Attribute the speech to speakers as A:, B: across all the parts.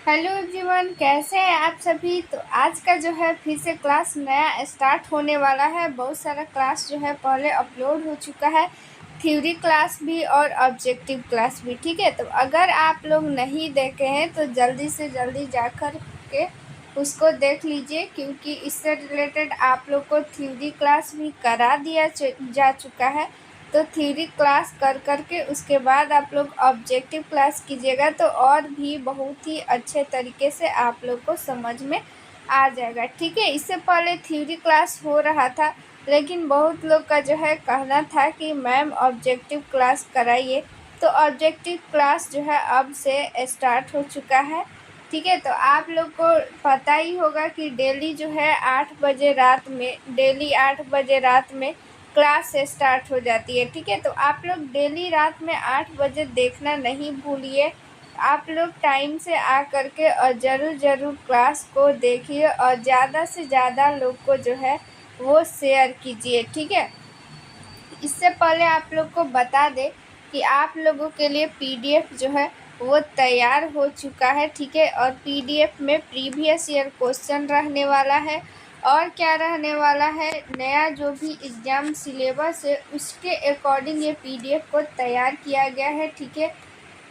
A: Hello everyone, कैसे हैं आप सभी। तो आज का जो है फिर से क्लास नया स्टार्ट होने वाला है। बहुत सारा क्लास जो है पहले अपलोड हो चुका है, थ्योरी क्लास भी और ऑब्जेक्टिव क्लास भी। ठीक है, तो अगर आप लोग नहीं देखे हैं तो जल्दी से जल्दी जाकर के उसको देख लीजिए, क्योंकि इससे रिलेटेड आप लोग को थ्योरी क्लास भी करा दिया जा चुका है। तो थ्योरी क्लास कर करके उसके बाद आप लोग ऑब्जेक्टिव क्लास कीजिएगा तो और भी बहुत ही अच्छे तरीके से आप लोग को समझ में आ जाएगा। ठीक है, इससे पहले थ्योरी क्लास हो रहा था, लेकिन बहुत लोग का जो है कहना था कि मैम ऑब्जेक्टिव क्लास कराइए। तो ऑब्जेक्टिव क्लास जो है अब से स्टार्ट हो चुका है। ठीक है, तो आप लोग को पता ही होगा कि डेली जो है 8 बजे रात में क्लास स्टार्ट हो जाती है। ठीक है, तो आप लोग डेली रात में 8 बजे देखना नहीं भूलिए। आप लोग टाइम से आ करके और ज़रूर क्लास को देखिए और ज़्यादा से ज़्यादा लोग को जो है वो शेयर कीजिए। ठीक है, इससे पहले आप लोग को बता दें कि आप लोगों के लिए पीडीएफ जो है वो तैयार हो चुका है। ठीक है, और पीडीएफ में प्रीवियस ईयर क्वेश्चन रहने वाला है और क्या रहने वाला है, नया जो भी एग्ज़ाम सिलेबस है उसके अकॉर्डिंग ये पीडीएफ को तैयार किया गया है। ठीक है,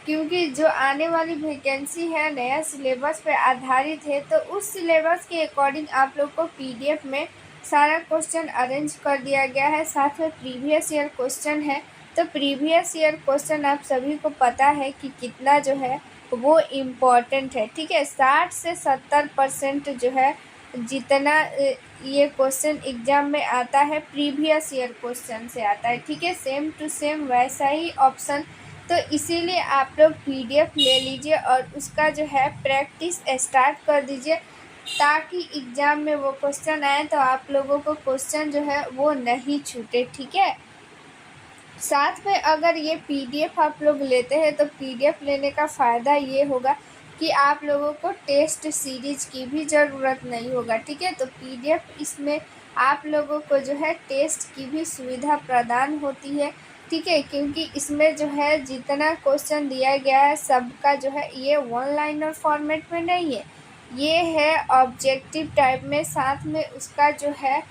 A: क्योंकि जो आने वाली वैकेंसी है नया सिलेबस पे आधारित है, तो उस सिलेबस के अकॉर्डिंग आप लोग को पीडीएफ में सारा क्वेश्चन अरेंज कर दिया गया है। साथ में प्रीवियस ईयर क्वेश्चन है, तो प्रीवियस ईयर क्वेश्चन आप सभी को पता है कि कितना जो है वो इम्पोर्टेंट है। ठीक है, 60 से 70% जो है जितना ये क्वेश्चन एग्जाम में आता है प्रीवियस ईयर क्वेश्चन से आता है। ठीक है, सेम टू सेम वैसा ही ऑप्शन। तो इसीलिए आप लोग पीडीएफ ले लीजिए और उसका जो है प्रैक्टिस स्टार्ट कर दीजिए, ताकि एग्ज़ाम में वो क्वेश्चन आए तो आप लोगों को क्वेश्चन जो है वो नहीं छूटे। ठीक है, साथ में अगर ये पीडीएफ आप लोग लेते हैं तो पीडीएफ लेने का फ़ायदा ये होगा कि आप लोगों को टेस्ट सीरीज़ की भी ज़रूरत नहीं होगा। ठीक है, तो पीडीएफ इसमें आप लोगों को जो है टेस्ट की भी सुविधा प्रदान होती है। ठीक है, क्योंकि इसमें जो है जितना क्वेश्चन दिया गया है सबका जो है ये वन लाइनर फॉर्मेट में नहीं है, ये है ऑब्जेक्टिव टाइप में। साथ में उसका जो है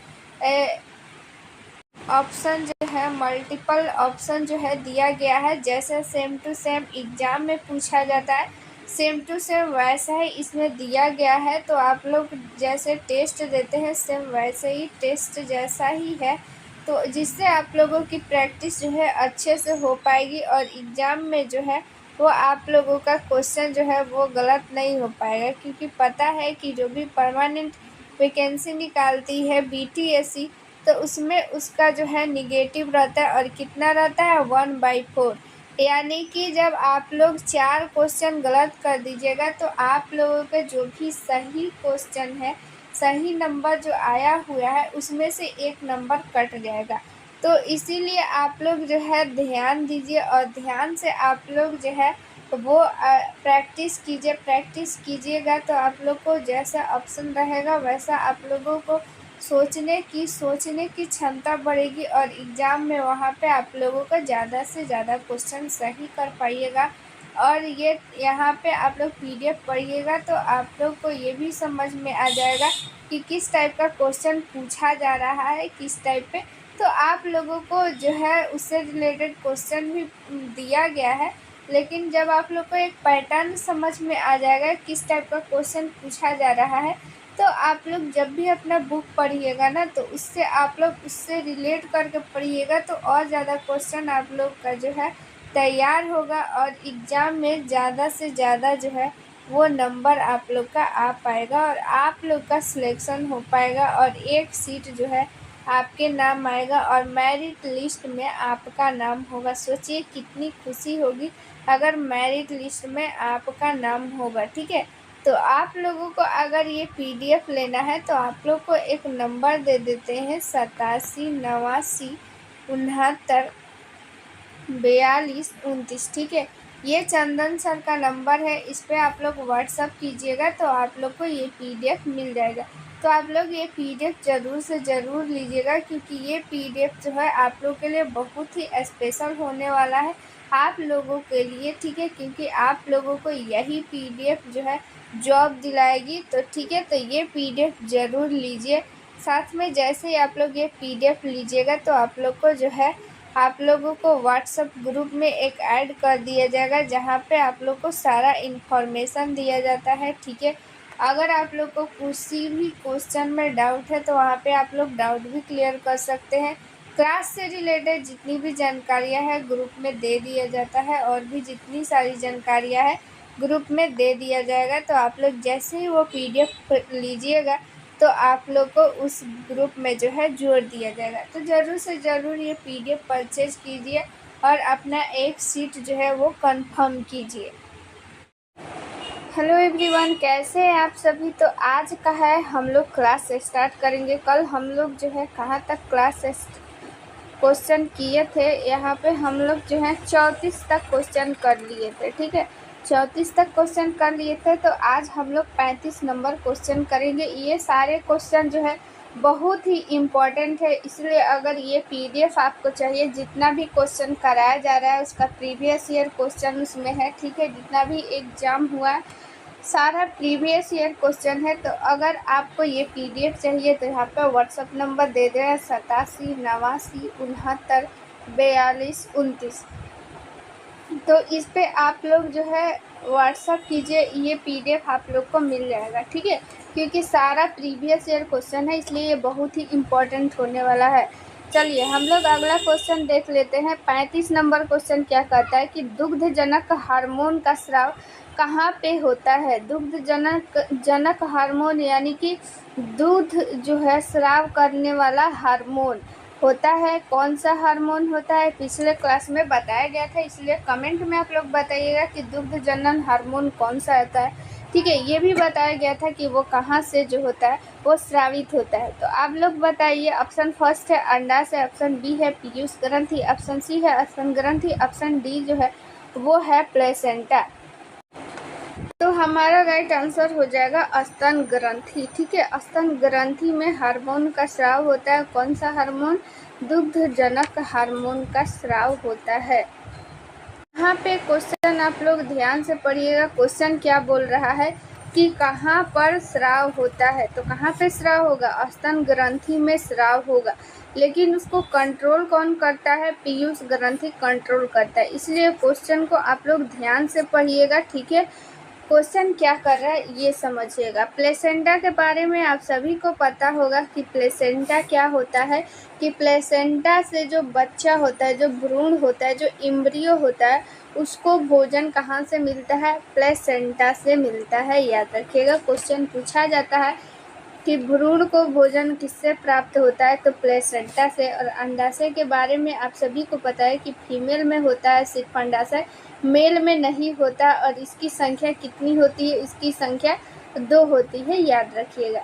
A: ऑप्शन जो है मल्टीपल ऑप्शन जो है दिया गया है। जैसे सेम टू सेम एग्ज़ाम में पूछा जाता है, सेम टू सेम वैसा ही इसमें दिया गया है। तो आप लोग जैसे टेस्ट देते हैं सेम वैसे ही टेस्ट जैसा ही है, तो जिससे आप लोगों की प्रैक्टिस जो है अच्छे से हो पाएगी और एग्ज़ाम में जो है वो आप लोगों का क्वेश्चन जो है वो गलत नहीं हो पाएगा। क्योंकि पता है कि जो भी परमानेंट वैकेंसी निकालती है बीटीएससी, तो उसमें उसका जो है निगेटिव रहता है और कितना रहता है 1/4। यानी कि जब आप लोग 4 क्वेश्चन गलत कर दीजिएगा तो आप लोगों के जो भी सही क्वेश्चन है, सही नंबर जो आया हुआ है उसमें से 1 नंबर कट जाएगा। तो इसीलिए आप लोग जो है ध्यान दीजिए और ध्यान से आप लोग जो है वो प्रैक्टिस कीजिएगा तो आप लोग को जैसा ऑप्शन रहेगा वैसा आप लोगों को सोचने की क्षमता बढ़ेगी और एग्ज़ाम में वहाँ पे आप लोगों का ज़्यादा से ज़्यादा क्वेश्चन सही कर पाइएगा। और ये यहाँ पे आप लोग पीडीएफ पढ़िएगा तो आप लोग को ये भी समझ में आ जाएगा कि किस टाइप का क्वेश्चन पूछा जा रहा है, किस टाइप पे। तो आप लोगों को जो है उससे रिलेटेड क्वेश्चन भी दिया गया है, लेकिन जब आप लोग को एक पैटर्न समझ में आ जाएगा किस टाइप का क्वेश्चन पूछा जा रहा है, तो आप लोग जब भी अपना बुक पढ़िएगा ना तो उससे आप लोग उससे रिलेट करके पढ़िएगा तो और ज़्यादा क्वेश्चन आप लोग का जो है तैयार होगा और एग्ज़ाम में ज़्यादा से ज़्यादा जो है वो नंबर आप लोग का आ पाएगा और आप लोग का सिलेक्शन हो पाएगा और एक सीट जो है आपके नाम आएगा और मेरिट लिस्ट में आपका नाम होगा। सोचिए कितनी खुशी होगी अगर मेरिट लिस्ट में आपका नाम होगा। ठीक है, तो आप लोगों को अगर ये पीडीएफ लेना है तो आप लोग को एक नंबर दे देते हैं 87 89 69 42 29। ठीक है, ये चंदन सर का नंबर है, इस पर आप लोग व्हाट्सअप कीजिएगा तो आप लोग को ये पीडीएफ मिल जाएगा। तो आप लोग ये पीडीएफ ज़रूर से ज़रूर लीजिएगा, क्योंकि ये पीडीएफ जो है आप लोग के लिए बहुत ही स्पेशल होने वाला है। आप लोगों के लिए, ठीक है, क्योंकि आप लोगों को यही PDF जो है जॉब दिलाएगी। तो ठीक है, तो ये PDF ज़रूर लीजिए। साथ में जैसे ही आप लोग ये PDF लीजिएगा तो आप लोग को जो है आप लोगों को व्हाट्सएप ग्रुप में एक ऐड कर दिया जाएगा, जहाँ पे आप लोग को सारा इन्फॉर्मेशन दिया जाता है, ठीक है। अगर आप लोग को किसी भी क्वेश्चन में डाउट है तो वहाँ पे आप लोग डाउट भी क्लियर कर सकते हैं। क्लास से रिलेटेड जितनी भी जानकारियाँ हैं ग्रुप में दे दिया जाता है, और भी जितनी सारी जानकारियाँ हैं ग्रुप में दे दिया जाएगा। तो आप लोग जैसे ही वो PDF लीजिएगा तो आप लोग को उस ग्रुप में जो है जोड़ दिया जाएगा। तो ज़रूर से ज़रूर ये PDF परचेज कीजिए और अपना एक सीट जो है वो कंफर्म कीजिए। हेलो एवरीवन, कैसे हैं आप सभी। तो आज का है हम लोग क्लास स्टार्ट करेंगे। कल हम लोग जो है कहाँ तक क्लास क्वेश्चन किए थे, यहाँ पे हम लोग जो है 34 तक क्वेश्चन कर लिए थे, ठीक है। 34 तक क्वेश्चन कर लिए थे। तो आज हम लोग 35 नंबर क्वेश्चन करेंगे। ये सारे क्वेश्चन जो है बहुत ही इम्पॉर्टेंट है, इसलिए अगर ये PDF आपको चाहिए, जितना भी क्वेश्चन कराया जा रहा है उसका प्रीवियस ईयर क्वेश्चन उसमें है, ठीक है। जितना भी एग्ज़ाम हुआ है सारा प्रीवियस ईयर क्वेश्चन है। तो अगर आपको ये PDF चाहिए तो यहाँ पर व्हाट्सअप नंबर दे दें 87 89 69 42 29। तो इस पे आप लोग जो है व्हाट्सअप कीजिए, ये PDF आप लोग को मिल जाएगा, ठीक है। क्योंकि सारा प्रीवियस ईयर क्वेश्चन है, इसलिए ये बहुत ही इम्पोर्टेंट होने वाला है। चलिए हम लोग अगला क्वेश्चन देख लेते हैं। 35 नंबर क्वेश्चन क्या कहता है कि दुग्धजनक हार्मोन का स्राव कहाँ पे होता है। दुग्धजनक हार्मोन यानी कि दूध जो है स्राव करने वाला हार्मोन होता है। कौन सा हार्मोन होता है पिछले क्लास में बताया गया था, इसलिए कमेंट में आप लोग बताइएगा कि दुग्धजनन हार्मोन कौन सा होता है, ठीक है। ये भी बताया गया था कि वो कहाँ से जो होता है वो स्रावित होता है। तो आप लोग बताइए। ऑप्शन फर्स्ट है अंडाशय, ऑप्शन बी है पीयूष ग्रंथि, ऑप्शन सी है स्तन ग्रंथि, ऑप्शन डी जो है वो है प्लेसेंटा। तो हमारा राइट आंसर हो जाएगा स्तन ग्रंथि, ठीक है। स्तन ग्रंथि में हार्मोन का स्राव होता है। कौन सा हार्मोन? दुग्धजनक हार्मोन का स्राव होता है। यहाँ पे क्वेश्चन आप लोग ध्यान से पढ़िएगा। क्वेश्चन क्या बोल रहा है कि कहाँ पर स्राव होता है। तो कहाँ पे स्राव होगा? स्तन ग्रंथि में स्राव होगा, लेकिन उसको कंट्रोल कौन करता है? पीयूष ग्रंथि कंट्रोल करता है। इसलिए क्वेश्चन को आप लोग ध्यान से पढ़िएगा, ठीक है। क्वेश्चन क्या कर रहा है ये समझिएगा। प्लेसेंटा के बारे में आप सभी को पता होगा कि प्लेसेंटा क्या होता है, कि प्लेसेंटा से जो बच्चा होता है, जो भ्रूण होता है, जो एम्ब्रियो होता है, उसको भोजन कहाँ से मिलता है? प्लेसेंटा से मिलता है। याद रखिएगा, क्वेश्चन पूछा जाता है कि भ्रूण को भोजन किससे प्राप्त होता है, तो प्लेसेंटा से। और अंडाशय के बारे में आप सभी को पता है कि फीमेल में होता है सिर्फ अंडाशय, मेल में नहीं होता। और इसकी संख्या कितनी होती है? इसकी संख्या 2 होती है, याद रखिएगा।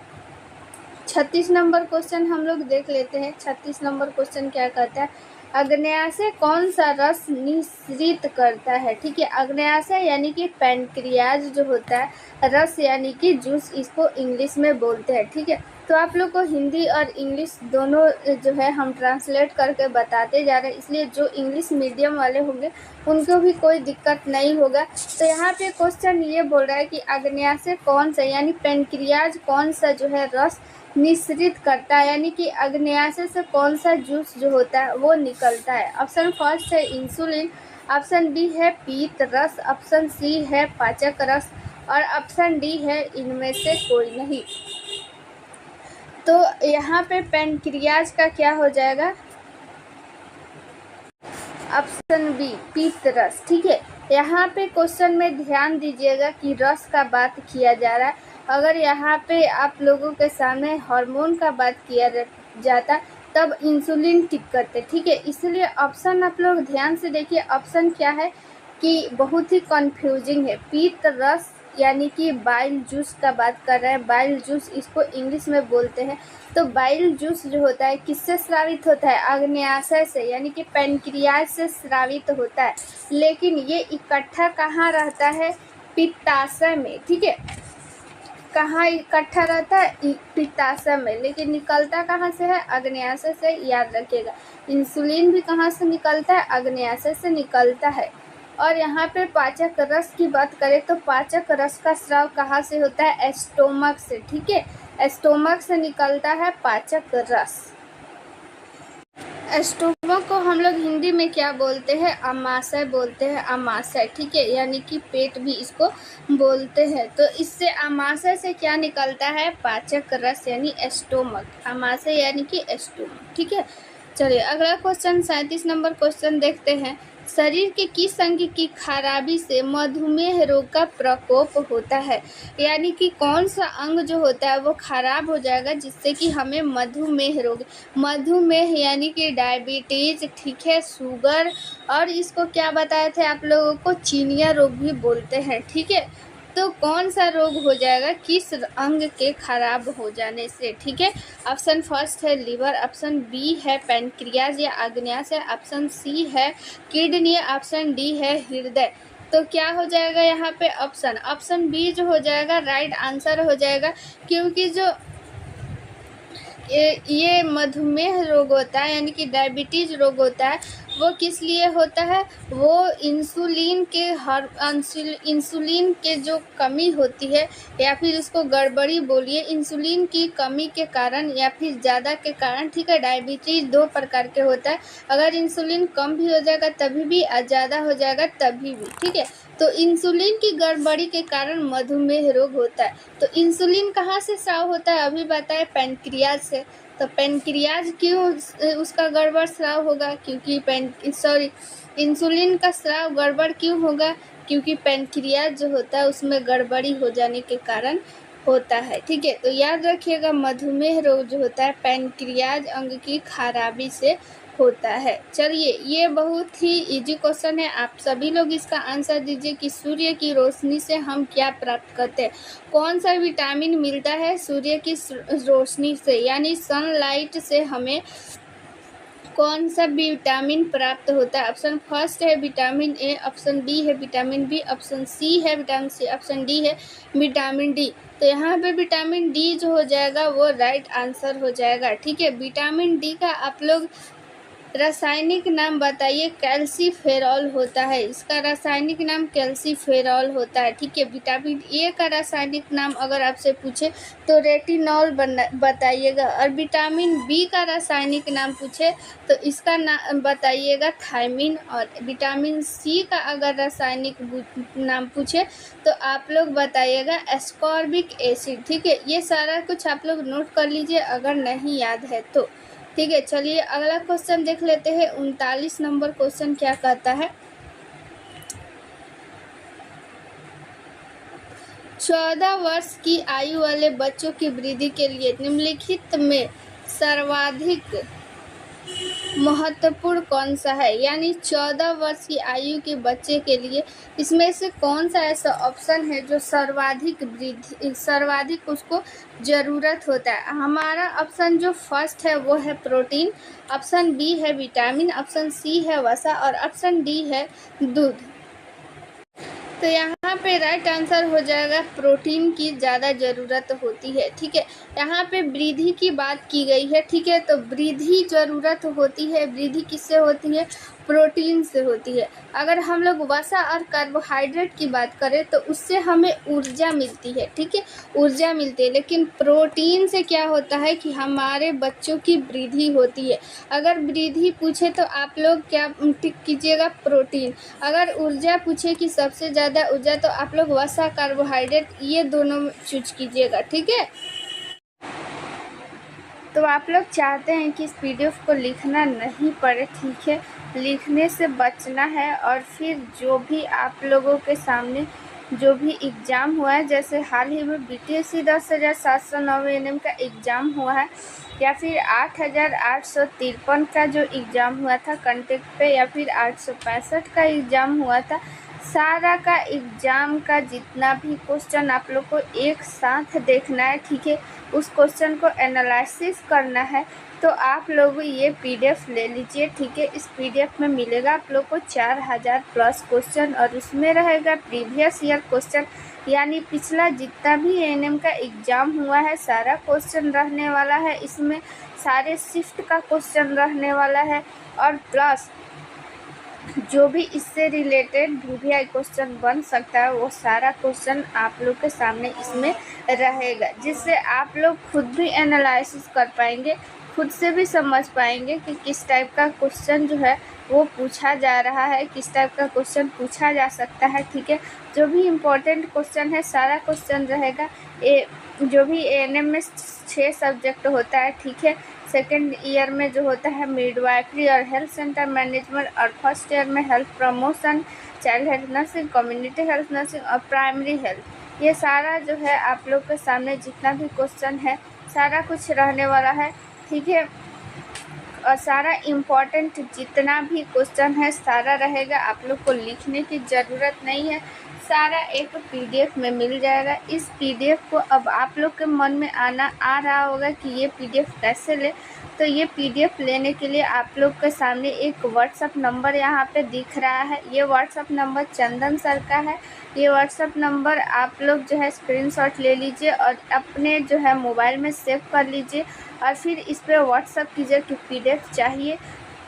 A: 36 नंबर क्वेश्चन हम लोग देख लेते हैं। 36 नंबर क्वेश्चन क्या कहता है? अग्न्याशय कौन सा रस निःसृत करता है, ठीक है। अग्न्याशय यानी कि पैनक्रियाज जो होता है, रस यानी कि जूस इसको इंग्लिश में बोलते हैं, ठीक है। तो आप लोग को हिंदी और इंग्लिश दोनों जो है हम ट्रांसलेट करके बताते जा रहे हैं, इसलिए जो इंग्लिश मीडियम वाले होंगे उनको भी कोई दिक्कत नहीं होगा। तो यहाँ पे क्वेश्चन ये बोल रहा है कि अग्न्याशय कौन सा यानी पैनक्रियाज कौन सा जो है रस निःसृत करता है, यानी कि अग्न्याशय से कौन सा जूस जो होता है वो निकलता है। ऑप्शन फर्स्ट है इंसुलिन, ऑप्शन बी है पीत रस, ऑप्शन सी है पाचक रस, और ऑप्शन डी है इनमें से कोई नहीं। तो यहाँ पे पैनक्रियाज का क्या हो जाएगा? ऑप्शन बी पीत रस, ठीक है। यहाँ पे क्वेश्चन में ध्यान दीजिएगा कि रस का बात किया जा रहा है। अगर यहाँ पे आप लोगों के सामने हार्मोन का बात किया जाता तब इंसुलिन टिक करते, ठीक है। इसलिए ऑप्शन आप लोग ध्यान से देखिए। ऑप्शन क्या है कि बहुत ही कंफ्यूजिंग है। पीत रस यानी कि बाइल जूस का बात कर रहे हैं। बाइल जूस इसको इंग्लिश में बोलते हैं। तो बाइल जूस जो होता है किससे स्रावित होता है? अग्न्याशय से, यानी कि पैनक्रियाज से स्रावित होता है। लेकिन ये इकट्ठा कहाँ रहता है? पित्ताशय में, ठीक है। कहाँ इकट्ठा रहता है? पित्ताशय में, लेकिन निकलता कहाँ से है? अग्न्याशय से, याद रखिएगा। इंसुलिन भी कहाँ से निकलता है? अग्न्याशय से निकलता है। और यहाँ पे पाचक रस की बात करें तो पाचक रस का स्राव कहाँ से होता है? एस्टोमक से, ठीक है। एस्टोमक से निकलता है पाचक रस। एस्टोमक को हम लोग हिंदी में क्या बोलते हैं? अमाशय बोलते हैं, अमाशय, ठीक है, यानी कि पेट भी इसको बोलते हैं। तो इससे अमाशय से क्या निकलता है? पाचक रस यानी एस्टोमक। अमाशय यानी कि एस्टोमक, ठीक है। चलिए अगला क्वेश्चन 37 नंबर क्वेश्चन देखते हैं। शरीर के किस अंग की खराबी से मधुमेह रोग का प्रकोप होता है? यानी कि कौन सा अंग जो होता है वो खराब हो जाएगा जिससे कि हमें मधुमेह रोग, मधुमेह यानी कि डायबिटीज, ठीक है, शुगर, और इसको क्या बताए थे आप लोगों को? चिनिया रोग भी बोलते हैं, ठीक है। तो कौन सा रोग हो जाएगा किस अंग के खराब हो जाने से? ठीक है, ऑप्शन फर्स्ट है लिवर, ऑप्शन बी है पैनक्रियाज या अग्न्याशय, ऑप्शन सी है किडनी, ऑप्शन डी है हृदय। तो क्या हो जाएगा यहाँ पे? ऑप्शन बी जो हो जाएगा राइट आंसर हो जाएगा, क्योंकि जो ये मधुमेह रोग होता है यानी कि डायबिटीज रोग होता है, वो किस लिए होता है? वो इंसुलिन के जो कमी होती है या फिर उसको गड़बड़ी बोलिए, इंसुलिन की कमी के कारण या फिर ज़्यादा के कारण, ठीक है। डायबिटीज दो प्रकार के होता है, अगर इंसुलिन कम भी हो जाएगा तभी भी और ज़्यादा हो जाएगा तभी भी, ठीक है। तो इंसुलिन की गड़बड़ी के कारण मधुमेह रोग होता है। तो इंसुलिन कहाँ से स्राव होता है? अभी बताए पैनक्रियाज से। तो पैनक्रियाज क्यों उसका गड़बड़ स्राव होगा? क्योंकि इंसुलिन का स्राव गड़बड़ क्यों होगा? क्योंकि पैनक्रियाज जो होता है उसमें गड़बड़ी हो जाने के कारण होता है, ठीक है। तो याद रखिएगा मधुमेह रोग जो होता है पैनक्रियाज अंग की खराबी से होता है। चलिए ये बहुत ही इजी क्वेश्चन है, आप सभी लोग इसका आंसर दीजिए कि सूर्य की रोशनी से हम क्या प्राप्त करते हैं? कौन सा विटामिन मिलता है सूर्य की रोशनी से, यानी सनलाइट से हमें कौन सा विटामिन प्राप्त होता है? ऑप्शन फर्स्ट है विटामिन ए, ऑप्शन बी है विटामिन बी, ऑप्शन सी है विटामिन सी, ऑप्शन डी है विटामिन डी। तो यहाँ पे विटामिन डी जो हो जाएगा वो राइट आंसर हो जाएगा, ठीक है। विटामिन डी का आप लोग रासायनिक नाम बताइए। कैल्सीफेरॉल होता है, इसका रासायनिक नाम कैल्सीफेरॉल होता है, ठीक है। विटामिन ए का रासायनिक नाम अगर आपसे पूछे तो रेटिनॉल बताइएगा, और विटामिन बी का रासायनिक नाम पूछे तो इसका नाम बताइएगा थायमिन, और विटामिन सी का अगर रासायनिक नाम पूछे तो आप लोग बताइएगा एस्कॉर्बिक एसिड, ठीक है। ये सारा कुछ आप लोग नोट कर लीजिए अगर नहीं याद है तो, ठीक है। चलिए अगला क्वेश्चन देख लेते हैं। 39 नंबर क्वेश्चन क्या कहता है? 14 वर्ष की आयु वाले बच्चों की वृद्धि के लिए निम्नलिखित में सर्वाधिक महत्वपूर्ण कौन सा है? यानी 14 वर्ष की आयु के बच्चे के लिए इसमें से कौन सा ऐसा ऑप्शन है जो सर्वाधिक उसको ज़रूरत होता है? हमारा ऑप्शन जो फर्स्ट है वो है प्रोटीन, ऑप्शन बी है विटामिन, ऑप्शन सी है वसा, और ऑप्शन डी है दूध। तो यहाँ पे राइट आंसर हो जाएगा प्रोटीन की ज़्यादा ज़रूरत होती है, ठीक है। यहाँ पे वृद्धि की बात की गई है, ठीक है। तो वृद्धि ज़रूरत होती है, वृद्धि किससे होती है? प्रोटीन से होती है। अगर हम लोग वसा और कार्बोहाइड्रेट की बात करें तो उससे हमें ऊर्जा मिलती है, ठीक है, ऊर्जा मिलती है। लेकिन प्रोटीन से क्या होता है कि हमारे बच्चों की वृद्धि होती है। अगर वृद्धि पूछे तो आप लोग क्या टिक कीजिएगा? प्रोटीन। अगर ऊर्जा पूछे कि सबसे ज़्यादा ऊर्जा, तो आप लोग वसा कार्बोहाइड्रेट ये दोनों चूज कीजिएगा, ठीक है। तो आप लोग चाहते हैं कि इस पीडीएफ को लिखना नहीं पड़े, ठीक है, लिखने से बचना है। और फिर जो भी आप लोगों के सामने जो भी एग्ज़ाम हुआ है, जैसे हाल ही में बीटीएससी 10,709 एनएम का एग्ज़ाम हुआ है, या फिर 8,853 का जो एग्ज़ाम हुआ था कंटेक्ट पे, या फिर 865 का एग्ज़ाम हुआ था, सारा का एग्ज़ाम का जितना भी क्वेश्चन आप लोग को एक साथ देखना है, ठीक है। उस क्वेश्चन को एनालिसिस करना है तो आप लोग ये पीडीएफ ले लीजिए, ठीक है। इस पीडीएफ में मिलेगा आप लोग को 4000 प्लस क्वेश्चन, और उसमें रहेगा प्रीवियस ईयर क्वेश्चन यानी पिछला जितना भी एएनएम का एग्ज़ाम हुआ है सारा क्वेश्चन रहने वाला है, इसमें सारे शिफ्ट का क्वेश्चन रहने वाला है, और प्लस जो भी इससे रिलेटेड वीवीआई क्वेश्चन बन सकता है वो सारा क्वेश्चन आप लोग के सामने इसमें रहेगा, जिससे आप लोग खुद भी एनालिसिस कर पाएंगे, खुद से भी समझ पाएंगे कि किस टाइप का क्वेश्चन जो है वो पूछा जा रहा है, किस टाइप का क्वेश्चन पूछा जा सकता है। ठीक है, जो भी इम्पोर्टेंट क्वेश्चन है सारा क्वेश्चन रहेगा। जो भी एएनएम में 6 सब्जेक्ट होता है, ठीक है, सेकेंड ईयर में जो होता है मिडवाइफरी और हेल्थ सेंटर मैनेजमेंट, और फर्स्ट ईयर में health promotion, child health nursing, community health nursing और प्राइमरी हेल्थ, ये सारा जो है आप लोग के सामने जितना भी क्वेश्चन है सारा कुछ रहने वाला है। ठीक है, और सारा इम्पॉर्टेंट जितना भी क्वेश्चन है सारा रहेगा, आप लोग को लिखने की ज़रूरत नहीं है, सारा एक पीडीएफ में मिल जाएगा। इस पीडीएफ को अब आप लोग के मन में आ रहा होगा कि ये पीडीएफ कैसे ले, तो ये पीडीएफ लेने के लिए आप लोग के सामने एक व्हाट्सअप नंबर यहाँ पे दिख रहा है। ये व्हाट्सअप नंबर चंदन सर का है। ये व्हाट्सअप नंबर आप लोग जो है स्क्रीनशॉट ले लीजिए और अपने जो है मोबाइल में सेव कर लीजिए, और फिर इस पर व्हाट्सअप कीजिए कि पीडीएफ चाहिए,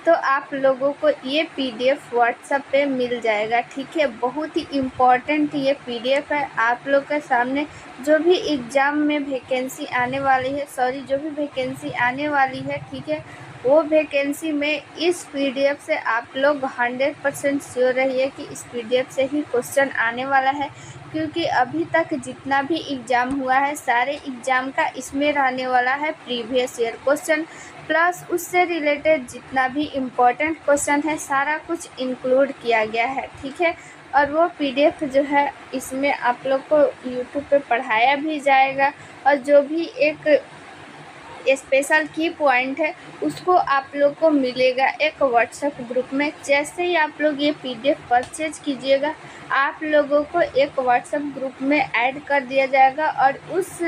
A: तो आप लोगों को ये पीडीएफ व्हाट्सएप पे मिल जाएगा। ठीक है, बहुत ही इम्पॉर्टेंट ये पीडीएफ है। आप लोग के सामने जो भी एग्ज़ाम में वैकेंसी आने वाली है, जो भी वैकेंसी आने वाली है, ठीक है, वो वैकेंसी में इस पीडीएफ से आप लोग 100% श्योर रहिए कि इस पीडीएफ से ही क्वेश्चन आने वाला है, क्योंकि अभी तक जितना भी एग्ज़ाम हुआ है सारे एग्ज़ाम का इसमें रहने वाला है प्रीवियस ईयर क्वेश्चन, प्लस उससे रिलेटेड जितना भी इम्पोर्टेंट क्वेश्चन है सारा कुछ इंक्लूड किया गया है। ठीक है, और वो पीडीएफ जो है इसमें आप लोग को यूट्यूब पे पढ़ाया भी जाएगा, और जो भी एक स्पेशल की पॉइंट है उसको आप लोग को मिलेगा एक व्हाट्सएप ग्रुप में। जैसे ही आप लोग ये पीडीएफ परचेज कीजिएगा आप लोगों को एक व्हाट्सएप ग्रुप में ऐड कर दिया जाएगा, और उस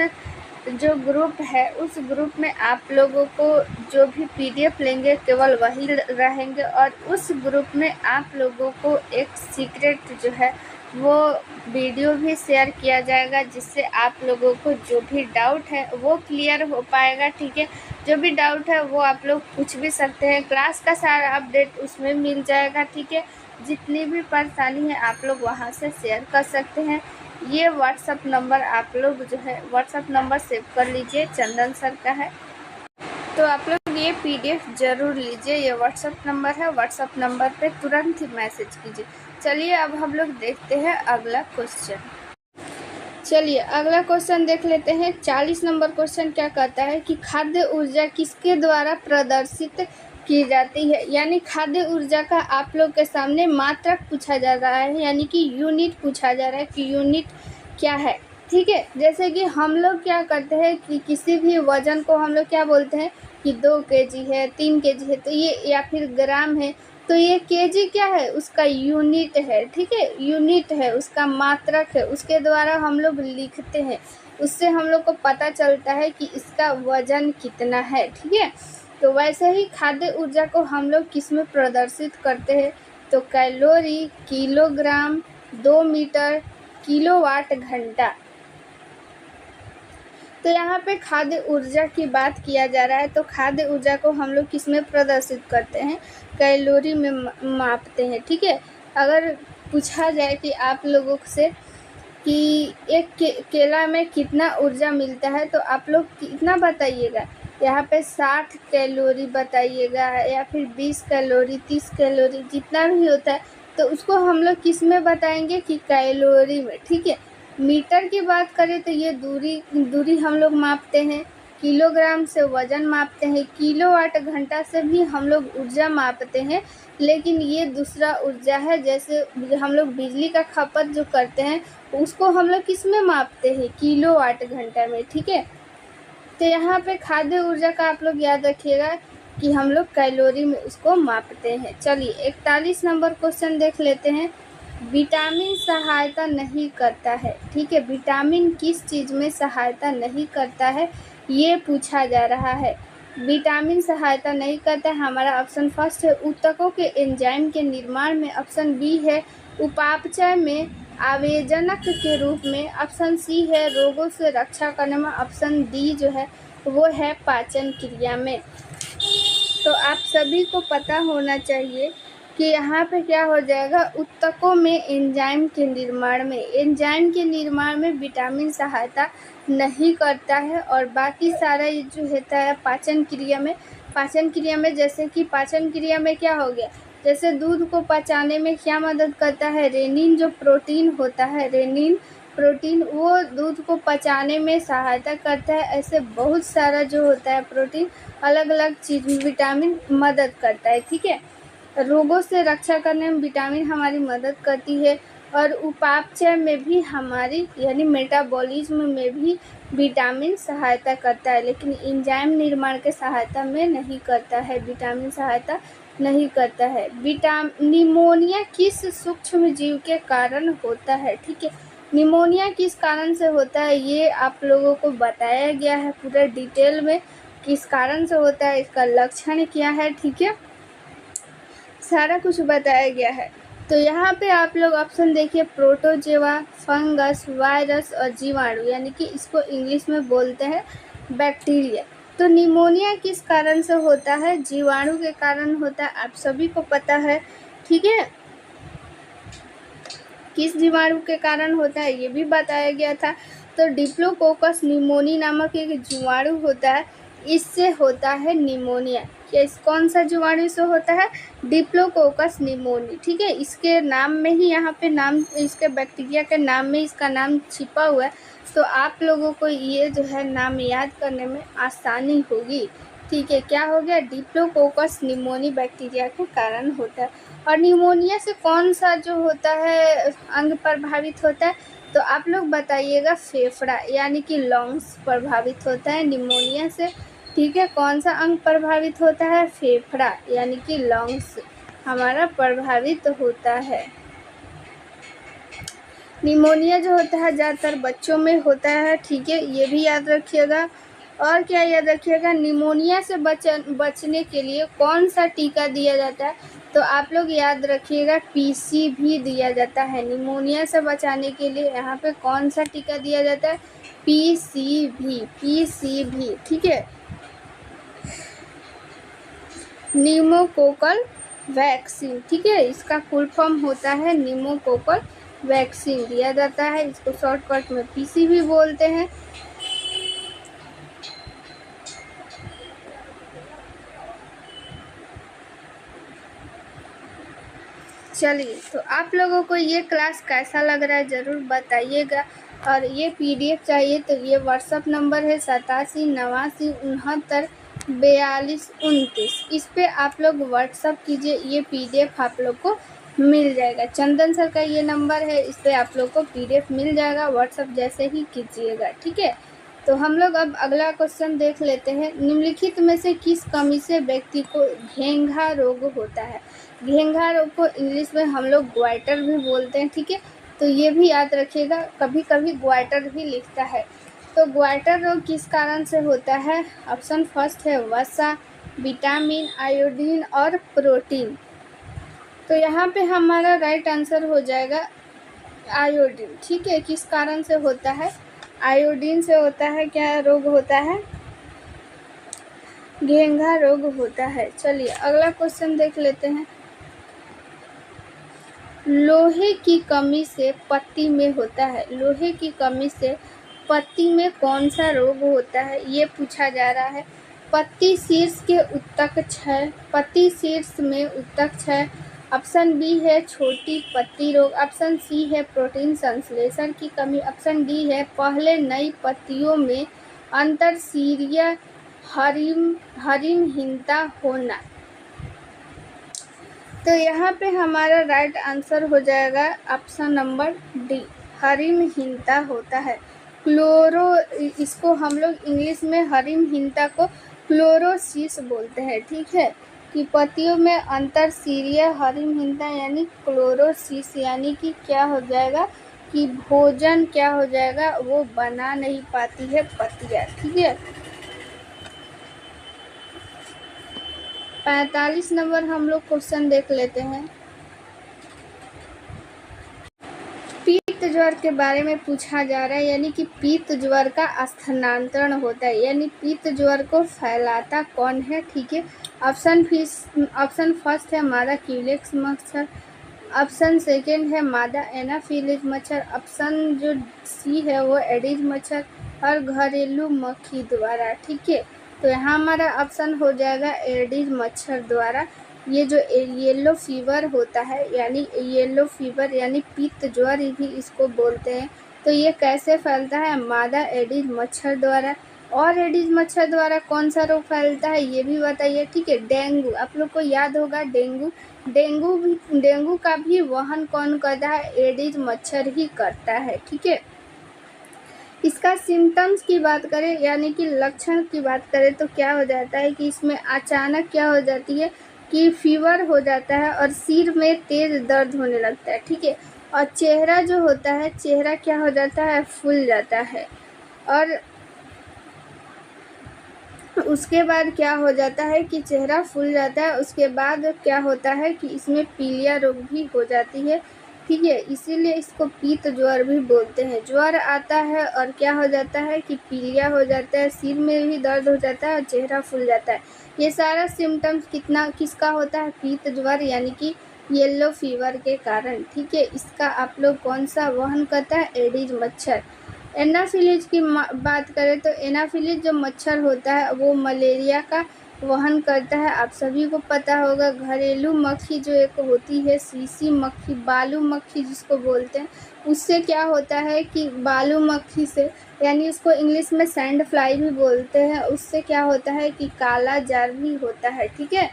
A: जो ग्रुप है उस ग्रुप में आप लोगों को जो भी पीडीएफ लेंगे केवल वही रहेंगे, और उस ग्रुप में आप लोगों को एक सीक्रेट जो है वो वीडियो भी शेयर किया जाएगा, जिससे आप लोगों को जो भी डाउट है वो क्लियर हो पाएगा। ठीक है, जो भी डाउट है वो आप लोग पूछ भी सकते हैं, क्लास का सारा अपडेट उसमें मिल जाएगा। ठीक है, जितनी भी परेशानी है आप लोग वहाँ से शेयर कर सकते हैं। ये व्हाट्सअप नंबर आप लोग जो है व्हाट्सअप नंबर सेव कर लीजिए, चंदन सर का है, तो आप लोग ये पीडीएफ ज़रूर लीजिए। ये व्हाट्सअप नंबर है, व्हाट्सअप नंबर पे तुरंत ही मैसेज कीजिए। चलिए अब हम लोग देखते हैं अगला क्वेश्चन। चलिए अगला क्वेश्चन देख लेते हैं। 40 नंबर क्वेश्चन क्या कहता है कि खाद्य ऊर्जा किसके द्वारा प्रदर्शित की जाती है। यानी खाद्य ऊर्जा का आप लोग के सामने मात्रक पूछा जा रहा है, यानी कि यूनिट पूछा जा रहा है कि यूनिट क्या है। ठीक है, जैसे कि हम लोग क्या करते हैं कि किसी भी वज़न को हम लोग क्या बोलते हैं कि 2 केजी है, 3 केजी है, तो ये या फिर ग्राम है, तो ये केजी क्या है, उसका यूनिट है। ठीक है, यूनिट है, उसका मात्रक है, उसके द्वारा हम लोग लिखते हैं, उससे हम लोग को पता चलता है कि इसका वज़न कितना है। ठीक है, तो वैसे ही खाद्य ऊर्जा को हम लोग किस में प्रदर्शित करते हैं, तो कैलोरी, किलोग्राम, 2 मीटर, किलोवाट घंटा। तो यहाँ पे खाद्य ऊर्जा की बात किया जा रहा है, तो खाद्य ऊर्जा को हम लोग किस में प्रदर्शित करते हैं, कैलोरी में मापते हैं। ठीक है, अगर पूछा जाए कि आप लोगों से कि एक केला में कितना ऊर्जा मिलता है, तो आप लोग कितना बताइएगा, यहाँ पे 60 कैलोरी बताइएगा, या फिर 20 कैलोरी, 30 कैलोरी, जितना भी होता है तो उसको हम लोग किस में बताएंगे कि कैलोरी में। ठीक है, मीटर की बात करें तो ये दूरी हम लोग मापते हैं, किलोग्राम से वज़न मापते हैं, किलोवाट घंटा से भी हम लोग ऊर्जा मापते हैं, लेकिन ये दूसरा ऊर्जा है। जैसे हम लोग बिजली का खपत जो करते हैं उसको हम लोग किस में मापते हैं, किलोवाट घंटा में। ठीक है, तो यहाँ पे खाद्य ऊर्जा का आप लोग याद रखिएगा कि हम लोग कैलोरी में उसको मापते हैं। चलिए 41 नंबर क्वेश्चन देख लेते हैं। विटामिन सहायता नहीं करता है। ठीक है, विटामिन किस चीज़ में सहायता नहीं करता है ये पूछा जा रहा है। विटामिन सहायता नहीं करता है, हमारा ऑप्शन फर्स्ट है ऊतकों के एंजाइम के निर्माण में, ऑप्शन बी है उपापचय में, आवेदनक के रूप में। ऑप्शन सी है रोगों से रक्षा करने में। ऑप्शन डी जो है वो है पाचन क्रिया में। तो आप सभी को पता होना चाहिए कि यहाँ पे क्या हो जाएगा, उत्तकों में एंजाइम के निर्माण में विटामिन सहायता नहीं करता है। और बाकी सारा ये जो होता है पाचन क्रिया में जैसे कि पाचन क्रिया में क्या हो गया, जैसे दूध को पचाने में क्या मदद करता है, रेनिन जो प्रोटीन होता है, रेनिन प्रोटीन वो दूध को पचाने में सहायता करता है। ऐसे बहुत सारा जो होता है प्रोटीन अलग अलग चीज़ में विटामिन मदद करता है। ठीक है, रोगों से रक्षा करने में विटामिन हमारी मदद करती है। और उपापचय में भी हमारी यानी मेटाबॉलिज्म में भी विटामिन सहायता करता है, लेकिन एंजाइम निर्माण के सहायता में नहीं करता है, विटामिन सहायता नहीं करता है। निमोनिया किस सूक्ष्म जीव के कारण होता है। ठीक है, निमोनिया किस कारण से होता है ये आप लोगों को बताया गया है पूरा डिटेल में, किस कारण से होता है, इसका लक्षण क्या है। ठीक है, सारा कुछ बताया गया है। तो यहाँ पे आप लोग ऑप्शन देखिए, प्रोटोजोआ, फंगस, वायरस और जीवाणु, यानी कि इसको इंग्लिश में बोलते हैं बैक्टीरिया। तो निमोनिया किस कारण से होता है, जीवाणु के कारण होता है, आप सभी को पता है। ठीक है, किस जीवाणु के कारण होता है ये भी बताया गया था। तो डिप्लोकोकस निमोनी नामक एक जीवाणु होता है, इससे होता है निमोनिया। कौन सा जीवाणु से होता है, डिप्लोकोकस निमोनी। ठीक है, इसके नाम में ही यहाँ पे नाम, इसके बैक्टीरिया के नाम में इसका नाम छिपा हुआ है, तो आप लोगों को ये जो है नाम याद करने में आसानी होगी। ठीक है, क्या हो गया, डिप्लोकोकस निमोनी बैक्टीरिया के कारण होता है। और निमोनिया से कौन सा जो होता है अंग प्रभावित होता है, तो आप लोग बताइएगा, फेफड़ा यानी कि लंग्स प्रभावित होता है निमोनिया से। ठीक है, कौन सा अंग प्रभावित होता है, फेफड़ा यानी कि लंग्स हमारा प्रभावित होता है। निमोनिया जो होता है ज़्यादातर बच्चों में होता है। ठीक है, ये भी याद रखिएगा। और क्या याद रखिएगा, निमोनिया से बचने के लिए कौन सा टीका दिया जाता है, तो आप लोग याद रखिएगा पीसी भी दिया जाता है। निमोनिया से बचाने के लिए यहाँ पे कौन सा टीका दिया जाता है, पीसी भी। ठीक है, निमोकोकल वैक्सीन। ठीक है, इसका फुल फॉर्म होता है निमोकोकल वैक्सीन दिया जाता है, इसको शॉर्टकट में पीसी भी बोलते हैं। चलिए, तो आप लोगों को ये क्लास कैसा लग रहा है ज़रूर बताइएगा। और ये पीडीएफ चाहिए तो ये व्हाट्सअप नंबर है 8789694229, इस पे आप लोग व्हाट्सअप कीजिए, ये पीडीएफ आप लोग को मिल जाएगा। चंदन सर का ये नंबर है, इस पर आप लोग को पीडीएफ मिल जाएगा, व्हाट्सअप जैसे ही कीजिएगा। ठीक है, तो हम लोग अब अगला क्वेश्चन देख लेते हैं। निम्नलिखित में से किस कमी से व्यक्ति को घेंघा रोग होता है। घेंघा रोग को इंग्लिश में हम लोग ग्वाइटर भी बोलते हैं। ठीक है, तो ये भी याद रखिएगा, कभी कभी ग्वाइटर भी लिखता है। तो ग्वाइटर रोग किस कारण से होता है, ऑप्शन फर्स्ट है वसा, विटामिन, आयोडीन और प्रोटीन। तो यहाँ पे हमारा राइट आंसर हो जाएगा आयोडीन। ठीक है, किस कारण से होता है, आयोडीन से होता है। क्या रोग होता है, घेंघा रोग होता है। चलिए अगला क्वेश्चन देख लेते हैं। लोहे की कमी से पत्ती में होता है, लोहे की कमी से पत्ती में कौन सा रोग होता है ये पूछा जा रहा है। पत्ती शीर्ष के उत्तक क्षय, पत्ती शीर्ष में उत्तक क्षय। ऑप्शन बी है छोटी पत्ती रोग। ऑप्शन सी है प्रोटीन संश्लेषण की कमी। ऑप्शन डी है पहले नई पत्तियों में अंतरशीरीय हरिमहीनता होना। तो यहाँ पे हमारा राइट आंसर हो जाएगा ऑप्शन नंबर डी, हरिमहीनता होता है। इसको हम लोग इंग्लिश में हरिमहीनता को क्लोरोसिस बोलते हैं। ठीक है, कि पत्तियों में अंतरशीरीय हरिमहीनता यानी क्लोरोसिस, यानी कि क्या हो जाएगा कि भोजन क्या हो जाएगा, वो बना नहीं पाती है पत्तियाँ। ठीक है, 45 नंबर हम लोग क्वेश्चन देख लेते हैं। पीठ ज्वर के बारे में पूछा जा रहा है, यानी कि पीत ज्वर का स्थानांतरण होता है, यानी पीत ज्वर को फैलाता कौन है। ठीक है, ऑप्शन फर्स्ट है मादा क्यूलेक्स मच्छर, ऑप्शन सेकेंड है मादा एनाफिलिस मच्छर, ऑप्शन जो सी है वो एडिज मच्छर और घरेलू मक्खी द्वारा। ठीक है, तो यहाँ हमारा ऑप्शन हो जाएगा एडिज मच्छर द्वारा। ये जो येलो फीवर होता है, यानी येलो फीवर यानी पीत ज्वर भी इसको बोलते हैं, तो ये कैसे फैलता है, मादा एडिज मच्छर द्वारा। और एडिज मच्छर द्वारा कौन सा रोग फैलता है ये भी बताइए। ठीक है, डेंगू, आप लोग को याद होगा डेंगू का भी वहन कौन करता है, एडिज मच्छर ही करता है। ठीक है, इसका सिम्टम्स की बात करें यानी कि लक्षण की बात करें तो क्या हो जाता है कि इसमें अचानक क्या हो जाती है कि फीवर हो जाता है और सिर में तेज दर्द होने लगता है। ठीक है, और चेहरा जो होता है, चेहरा क्या हो जाता है, फूल जाता है। और उसके बाद क्या हो जाता है कि चेहरा फूल जाता है, उसके बाद क्या होता है कि इसमें पीलिया रोग भी हो जाती है। ठीक है, इसीलिए इसको पीत ज्वर भी बोलते हैं। ज्वर आता है और क्या हो जाता है कि पीलिया हो जाता है, सिर में भी दर्द हो जाता है और चेहरा फूल जाता है। ये सारा सिम्टम्स किसका होता है, पीत ज्वर यानी कि येलो फीवर के कारण। ठीक है, इसका आप लोग कौन सा वहन करता है, एडिज मच्छर। एनाफिलिज की बात करें तो एनाफिलिज जो मच्छर होता है वो मलेरिया का वहन करता है। आप सभी को पता होगा घरेलू मक्खी जो एक होती है, सीसी मक्खी, बालू मक्खी जिसको बोलते हैं, उससे क्या होता है कि बालू मक्खी से, यानी उसको इंग्लिश में सैंड फ्लाई भी बोलते हैं, उससे क्या होता है कि काला जार भी होता है। ठीक है,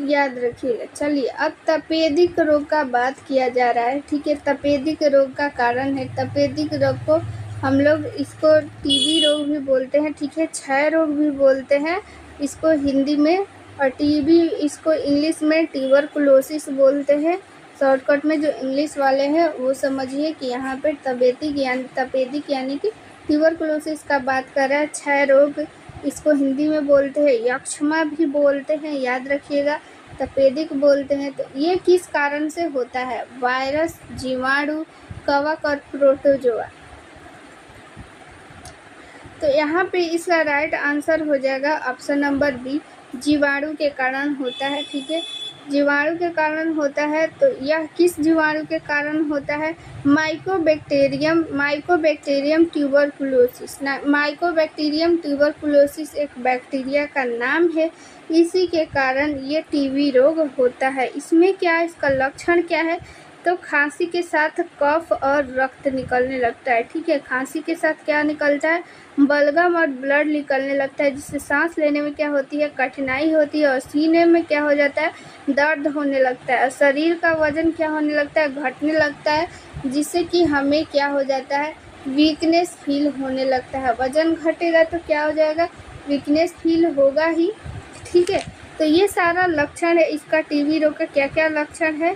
A: याद रखिएगा। चलिए, अब तपेदिक रोग का बात किया जा रहा है। ठीक है, तपेदिक रोग का कारण है, तपेदिक रोग को हम लोग इसको टीबी रोग भी बोलते हैं। ठीक है, क्षय रोग भी बोलते हैं इसको हिंदी में, और टीबी इसको इंग्लिश में ट्यूबरकुलोसिस बोलते हैं। शॉर्टकट में जो इंग्लिश वाले हैं वो समझिए कि यहाँ पे तपेदिक यानी कि ट्यूबरकुलोसिस का बात कर रहा है। क्षय रोग इसको हिंदी में बोलते हैं, यक्ष्मा भी बोलते हैं, याद रखिएगा, तपेदिक बोलते हैं। तो ये किस कारण से होता है, वायरस, जीवाणु, कवक और प्रोटोजोआ। तो यहाँ पे इसका राइट आंसर हो जाएगा ऑप्शन नंबर बी, जीवाणु के कारण होता है। ठीक है, जीवाणु के कारण होता है, तो यह किस जीवाणु के कारण होता है, माइकोबैक्टीरियम ट्यूबरकुलोसिस। माइकोबैक्टीरियम ट्यूबरकुलोसिस एक बैक्टीरिया का नाम है, इसी के कारण ये टीबी रोग होता है। इसमें क्या, इसका लक्षण क्या है, तो खांसी के साथ कफ और रक्त निकलने लगता है। ठीक है, खांसी के साथ क्या निकलता है, बलगम और ब्लड निकलने लगता है, जिससे सांस लेने में क्या होती है, कठिनाई होती है, और सीने में क्या हो जाता है, दर्द होने लगता है, और शरीर का वजन क्या होने लगता है, घटने लगता है, जिससे कि हमें क्या हो जाता है, वीकनेस फील होने लगता है। वजन घटेगा तो क्या हो जाएगा, वीकनेस फील होगा ही। ठीक है, तो ये सारा लक्षण है इसका। टीबी रोग का क्या क्या लक्षण है,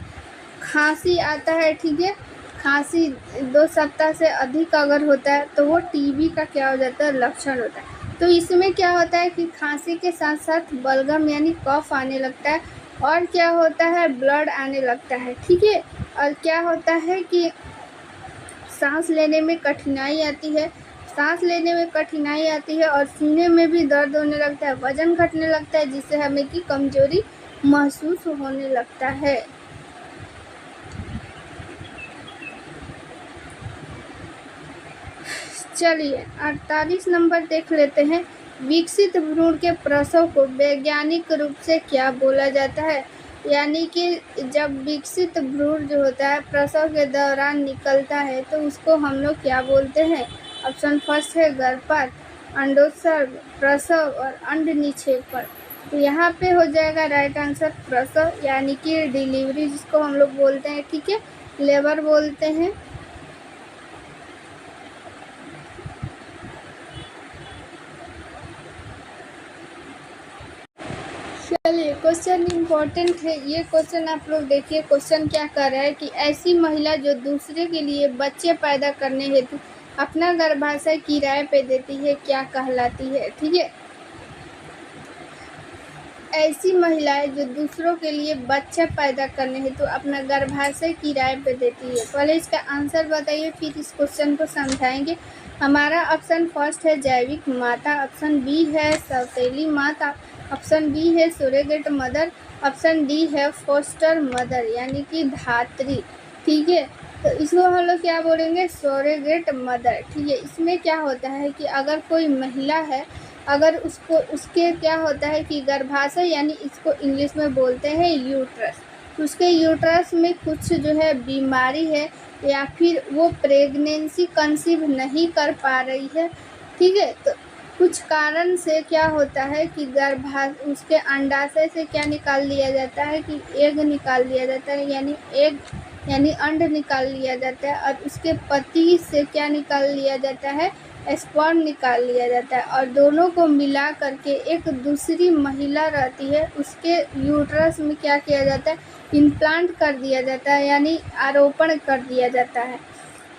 A: खांसी आता है। ठीक है, खांसी 2 सप्ताह से अधिक अगर होता है तो वो टीबी का क्या हो जाता है, लक्षण होता है। तो इसमें क्या होता है कि खांसी के साथ साथ बलगम यानी कफ आने लगता है, और क्या होता है, ब्लड आने लगता है। ठीक है, और क्या होता है कि सांस लेने में कठिनाई आती है, और सीने में भी दर्द होने लगता है, वजन घटने लगता है, जिससे हमें की कमजोरी महसूस होने लगता है। चलिए 48 नंबर देख लेते हैं। विकसित भ्रूण के प्रसव को वैज्ञानिक रूप से क्या बोला जाता है, यानी कि जब विकसित भ्रूण जो होता है प्रसव के दौरान निकलता है तो उसको हम लोग क्या बोलते हैं। ऑप्शन फर्स्ट है गर्भपात, अंडोत्सर्ग, प्रसव और अंड निक्षेपण। तो यहाँ पे हो जाएगा राइट आंसर प्रसव, यानी कि डिलीवरी जिसको हम लोग बोलते हैं। ठीक है, लेबर बोलते हैं। चलिए, क्वेश्चन इम्पोर्टेंट है ये क्वेश्चन, आप लोग देखिए क्वेश्चन क्या कर रहा है कि ऐसी महिला जो दूसरे के लिए बच्चे पैदा करने हेतु अपना गर्भाशय किराए पे देती है क्या कहलाती है। ठीक है, ऐसी महिलाएं जो दूसरों के लिए बच्चा पैदा करने हेतु तो अपना गर्भाशय किराए पे देती है। पहले इसका आंसर बताइए, फिर इस क्वेश्चन को समझाएंगे। हमारा ऑप्शन फर्स्ट है जैविक माता, ऑप्शन बी है सौतेली माता, ऑप्शन बी है सरोगेट मदर, ऑप्शन डी है फोस्टर मदर यानी कि धात्री। ठीक है, तो इसको हम लोग क्या बोलेंगे, सरोगेट मदर। ठीक है, इसमें क्या होता है कि अगर कोई महिला है, अगर उसके क्या होता है कि गर्भाशय यानी इसको इंग्लिश में बोलते हैं यूट्रस, उसके यूट्रस में कुछ जो है बीमारी है या फिर वो प्रेगनेंसी कंसीव नहीं कर पा रही है। ठीक है, तो कुछ कारण से क्या होता है कि उसके अंडाशय से क्या निकाल लिया जाता है कि एग निकाल लिया जाता है, यानी अंड निकाल लिया जाता है, और उसके पति से क्या निकाल लिया जाता है, स्पर्म निकाल लिया जाता है, और दोनों को मिला करके एक दूसरी महिला रहती है उसके यूट्रस में क्या किया जाता है, इम्प्लांट कर दिया जाता है यानी आरोपण कर दिया जाता है।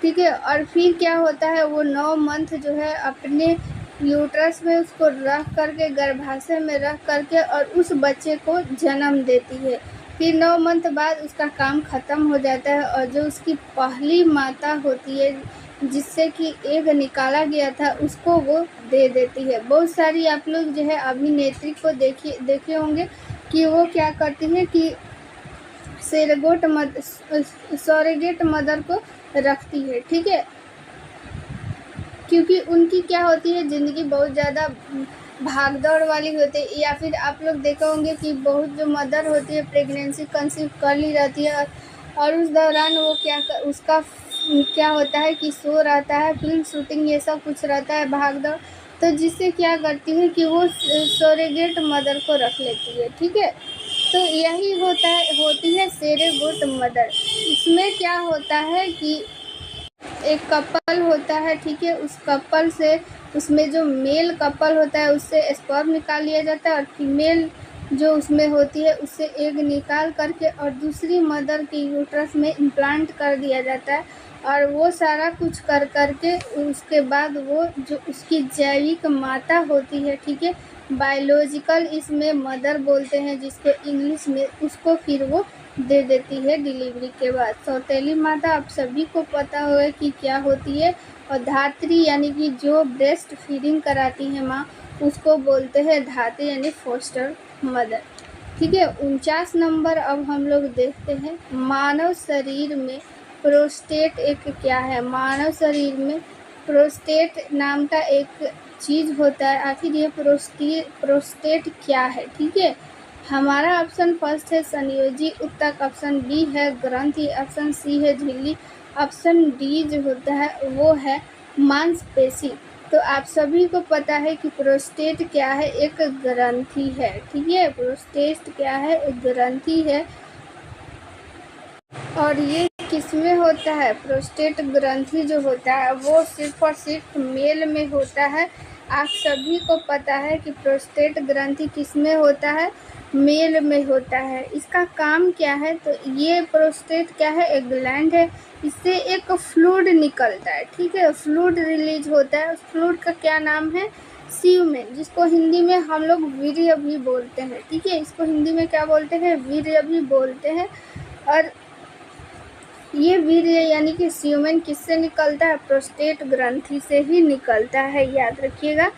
A: ठीक है, और फिर क्या होता है, वो 9 मंथ जो है अपने यूट्रस में उसको रख करके, गर्भाशय में रख करके और उस बच्चे को जन्म देती है। फिर 9 मंथ बाद उसका काम ख़त्म हो जाता है और जो उसकी पहली माता होती है जिससे कि एग निकाला गया था उसको वो दे देती है। बहुत सारी आप लोग जो है अभिनेत्री को देखे होंगे कि वो क्या करती है कि सरोगेट मदर को रखती है। ठीक है, क्योंकि उनकी क्या होती है, ज़िंदगी बहुत ज़्यादा भागदौड़ वाली होती है, या फिर आप लोग देखे होंगे कि बहुत जो मदर होती है प्रेगनेंसी कंसीव कर ली रहती है और उस दौरान वो उसका क्या होता है कि शो रहता है, फिल्म शूटिंग ये सब कुछ रहता है, भागदौड़, तो जिससे क्या करती है कि वो सरोगेट मदर को रख लेती है। ठीक है, तो यही होती है सरोगेट मदर। इसमें क्या होता है कि एक कपल होता है, ठीक है, उस कपल से, उसमें जो मेल कपल होता है उससे स्पर्म निकाल लिया जाता है और फीमेल जो उसमें होती है उससे एग निकाल करके और दूसरी मदर के यूट्रस में इम्प्लांट कर दिया जाता है, और वो सारा कुछ कर करके उसके बाद वो जो उसकी जैविक माता होती है, ठीक है, बायोलॉजिकल इसमें मदर बोलते हैं जिसको इंग्लिश में, उसको फिर वो दे देती है डिलीवरी के बाद। सौतेली माता आप सभी को पता होगा कि क्या होती है, और धात्री यानी कि जो ब्रेस्ट फीडिंग कराती है माँ उसको बोलते हैं धात्री यानी फोस्टर मदर। ठीक है, 49 नंबर अब हम लोग देखते हैं, मानव शरीर में प्रोस्टेट एक क्या है। मानव शरीर में प्रोस्टेट नाम का एक चीज़ होता है, आखिर ये प्रोस्टेट क्या है। ठीक है, हमारा ऑप्शन फर्स्ट है संयोजी उत्तक, ऑप्शन बी है ग्रंथि, ऑप्शन सी है झिल्ली, ऑप्शन डी जो होता है वो है मांसपेशी। तो आप सभी को पता है कि प्रोस्टेट क्या है, एक ग्रंथि है। ठीक है, प्रोस्टेट क्या है, एक ग्रंथि है, और ये किसमें होता है, प्रोस्टेट ग्रंथि जो होता है वो सिर्फ और सिर्फ मेल में होता है। आप सभी को पता है कि प्रोस्टेट ग्रंथि किसमें होता है, मेल में होता है। इसका काम क्या है, तो ये प्रोस्टेट क्या है, एक ग्लैंड है, इससे एक फ्लूइड निकलता है। ठीक है, फ्लूइड रिलीज होता है, उस फ्लूइड का क्या नाम है, सीमेन, जिसको हिंदी में हम लोग वीर्य भी बोलते हैं। ठीक है, इसको हिंदी में क्या बोलते हैं, वीर्य भी बोलते हैं। और ये वीर्य यानी कि सीमेन किससे निकलता है, प्रोस्टेट ग्रंथि से ही निकलता है, याद रखिएगा।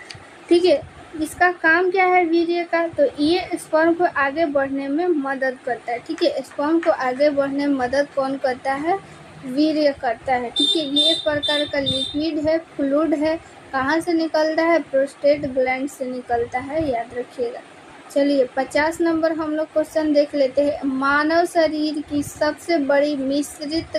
A: ठीक है, इसका काम क्या है वीर्य का, तो ये स्पर्म को आगे बढ़ने में मदद करता है। ठीक है, स्पर्म को आगे बढ़ने में मदद कौन करता है, वीर्य करता है। ठीक है, ये एक प्रकार का लिक्विड है, फ्लूइड है, कहाँ से निकलता है, प्रोस्टेट ग्लैंड से निकलता है, याद रखिएगा। चलिए 50 नंबर हम लोग क्वेश्चन देख लेते हैं, मानव शरीर की सबसे बड़ी मिश्रित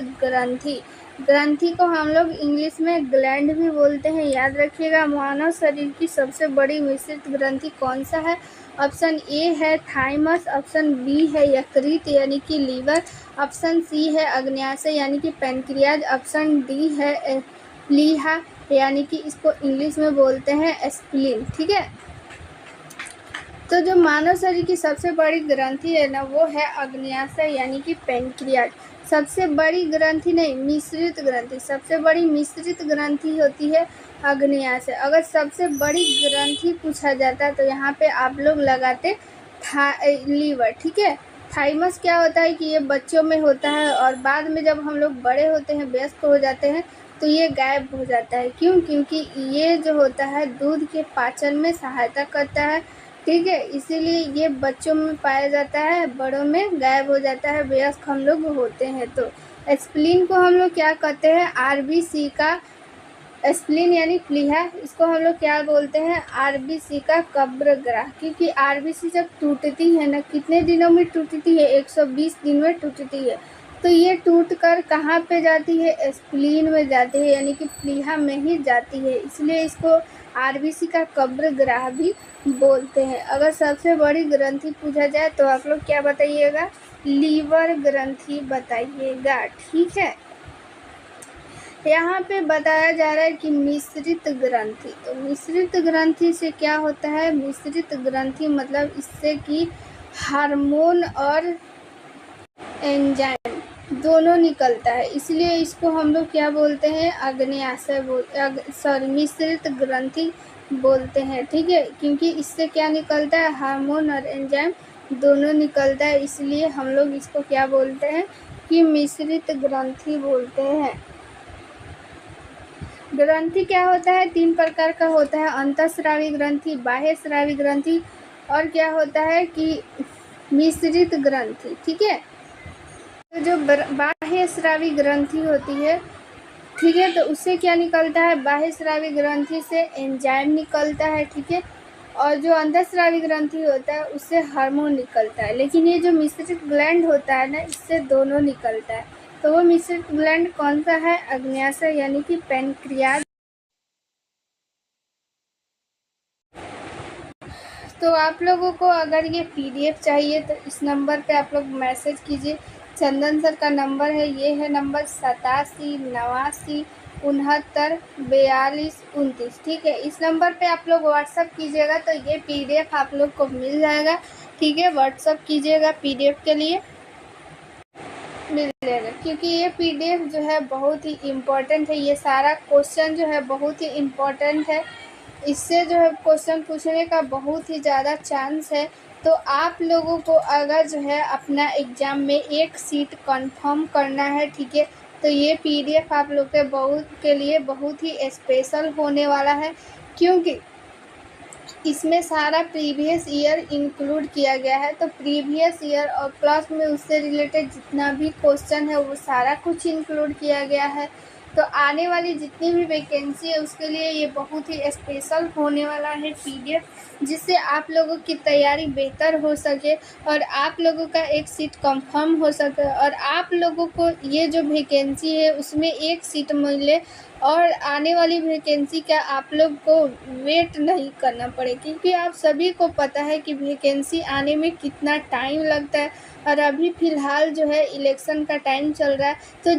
A: ग्रंथि को हम लोग इंग्लिश में ग्लैंड भी बोलते हैं, याद रखिएगा। मानव शरीर की सबसे बड़ी मिश्रित ग्रंथि कौन सा है, ऑप्शन ए है थाइमस, ऑप्शन बी है यकृत यानी कि लीवर, ऑप्शन सी है अग्न्याशय यानी कि पैनक्रियाज, ऑप्शन डी है प्लीहा यानी कि इसको इंग्लिश में बोलते हैं स्प्लीन। ठीक है, तो जो मानव शरीर की सबसे बड़ी ग्रंथि है ना वो है अग्न्याशय यानी कि पैनक्रियाज। सबसे बड़ी ग्रंथि नहीं, मिश्रित ग्रंथि, सबसे बड़ी मिश्रित ग्रंथि होती है अग्न्याशय। अगर सबसे बड़ी ग्रंथि पूछा जाता तो यहाँ पे आप लोग लगाते लीवर, ठीक है। थाइमस क्या होता है कि ये बच्चों में होता है और बाद में जब हम लोग बड़े होते हैं, वयस्क हो जाते हैं, तो ये गायब हो जाता है। क्यों? क्योंकि ये जो होता है दूध के पाचन में सहायता करता है, ठीक है। इसीलिए ये बच्चों में पाया जाता है, बड़ों में गायब हो जाता है, वयस्क हम लोग होते हैं तो। स्प्लीन को हम लोग क्या कहते हैं? आरबीसी का स्प्लीन यानी प्लीहा, इसको हम लोग क्या बोलते हैं? आरबीसी का कब्रग्राह। क्योंकि आरबीसी जब टूटती है ना, कितने दिनों में टूटती है? 120 दिन में टूटती है। तो ये टूट कर कहाँ पे जाती है? स्प्लीन में जाती है, यानी कि प्लीहा में ही जाती है। इसलिए इसको आरबीसी का कब्रग्राह भी बोलते हैं। अगर सबसे बड़ी ग्रंथि पूछा जाए तो आप लोग क्या बताइएगा? लीवर ग्रंथि बताइएगा, ठीक है। यहाँ पे बताया जा रहा है कि मिश्रित ग्रंथि। तो मिश्रित ग्रंथि से क्या होता है? मिश्रित ग्रंथि मतलब इससे कि हार्मोन और एंजाइम दोनों निकलता है, इसलिए इसको हम लोग क्या बोलते हैं? आग्नेयाशय मिश्रित ग्रंथि बोलते हैं, ठीक है। क्योंकि इससे क्या निकलता है? हार्मोन और एंजाइम दोनों निकलता है, इसलिए हम लोग इसको क्या बोलते हैं? कि मिश्रित ग्रंथि बोलते हैं। ग्रंथि क्या होता है? 3 प्रकार का होता है, अंतःस्रावी ग्रंथि, बाह्य स्रावी ग्रंथि और क्या होता है कि मिश्रित ग्रंथि, ठीक है। तो जो बाह्य स्रावी ग्रंथि होती है, ठीक है, तो उससे क्या निकलता है? बाह्य स्रावी ग्रंथि से एंजाइम निकलता है, ठीक है। और जो अंतःस्रावी ग्रंथि होता है उससे हार्मोन निकलता है। लेकिन ये जो मिश्रित ग्लैंड होता है ना, इससे दोनों निकलता है। तो वो मिश्रित ग्लैंड कौन सा है? अग्न्याशय यानी कि पैनक्रियाज। तो आप लोगों को अगर ये पीडीएफ चाहिए तो इस नंबर पे आप लोग मैसेज कीजिए। चंदन सर का नंबर है, ये है नंबर 87 89 69 42 29, ठीक है। इस नंबर पे आप लोग व्हाट्सअप कीजिएगा तो ये पीडीएफ आप लोग को मिल जाएगा, ठीक है। व्हाट्सअप कीजिएगा पीडीएफ के लिए, मिल जाएगा। क्योंकि ये पीडीएफ जो है बहुत ही इम्पोर्टेंट है, ये सारा क्वेश्चन जो है बहुत ही इम्पोर्टेंट है। इससे जो है क्वेश्चन पूछने का बहुत ही ज़्यादा चांस है। तो आप लोगों को अगर जो है अपना एग्ज़ाम में एक सीट कंफर्म करना है, ठीक है, तो ये पीडीएफ आप लोग के लिए बहुत ही स्पेशल होने वाला है। क्योंकि इसमें सारा प्रीवियस ईयर इंक्लूड किया गया है। तो प्रीवियस ईयर और प्लस में उससे रिलेटेड जितना भी क्वेश्चन है वो सारा कुछ इंक्लूड किया गया है। तो आने वाली जितनी भी वैकेंसी है उसके लिए ये बहुत ही स्पेशल होने वाला है पीडीएफ, जिससे आप लोगों की तैयारी बेहतर हो सके और आप लोगों का एक सीट कंफर्म हो सके और आप लोगों को ये जो वैकेंसी है उसमें एक सीट मिले और आने वाली वैकेंसी का आप लोग को वेट नहीं करना पड़े। क्योंकि आप सभी को पता है कि वैकेंसी आने में कितना टाइम लगता है और अभी फ़िलहाल जो है इलेक्शन का टाइम चल रहा है। तो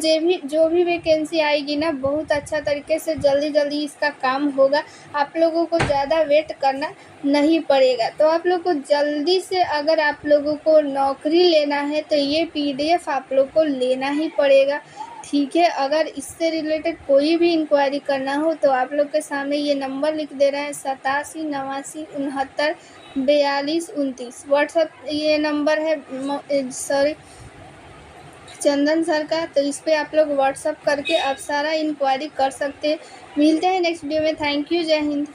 A: जो भी वैकेंसी आएगी ना, बहुत अच्छा तरीके से जल्दी इसका काम होगा, आप लोगों को ज़्यादा वेट करना नहीं पड़ेगा। तो आप लोग को जल्दी से अगर आप लोगों को नौकरी लेना है तो ये पीडीएफ आप लोग को लेना ही पड़ेगा, ठीक है। अगर इससे रिलेटेड कोई भी इंक्वायरी करना हो तो आप लोग के सामने ये नंबर लिख दे रहे हैं 87 89 69 42 29। व्हाट्सअप ये नंबर है चंदन सर का। तो इस पर आप लोग व्हाट्सअप करके आप सारा इंक्वायरी कर सकते हैं। मिलते हैं नेक्स्ट वीडियो में। थैंक यू, जय हिंद।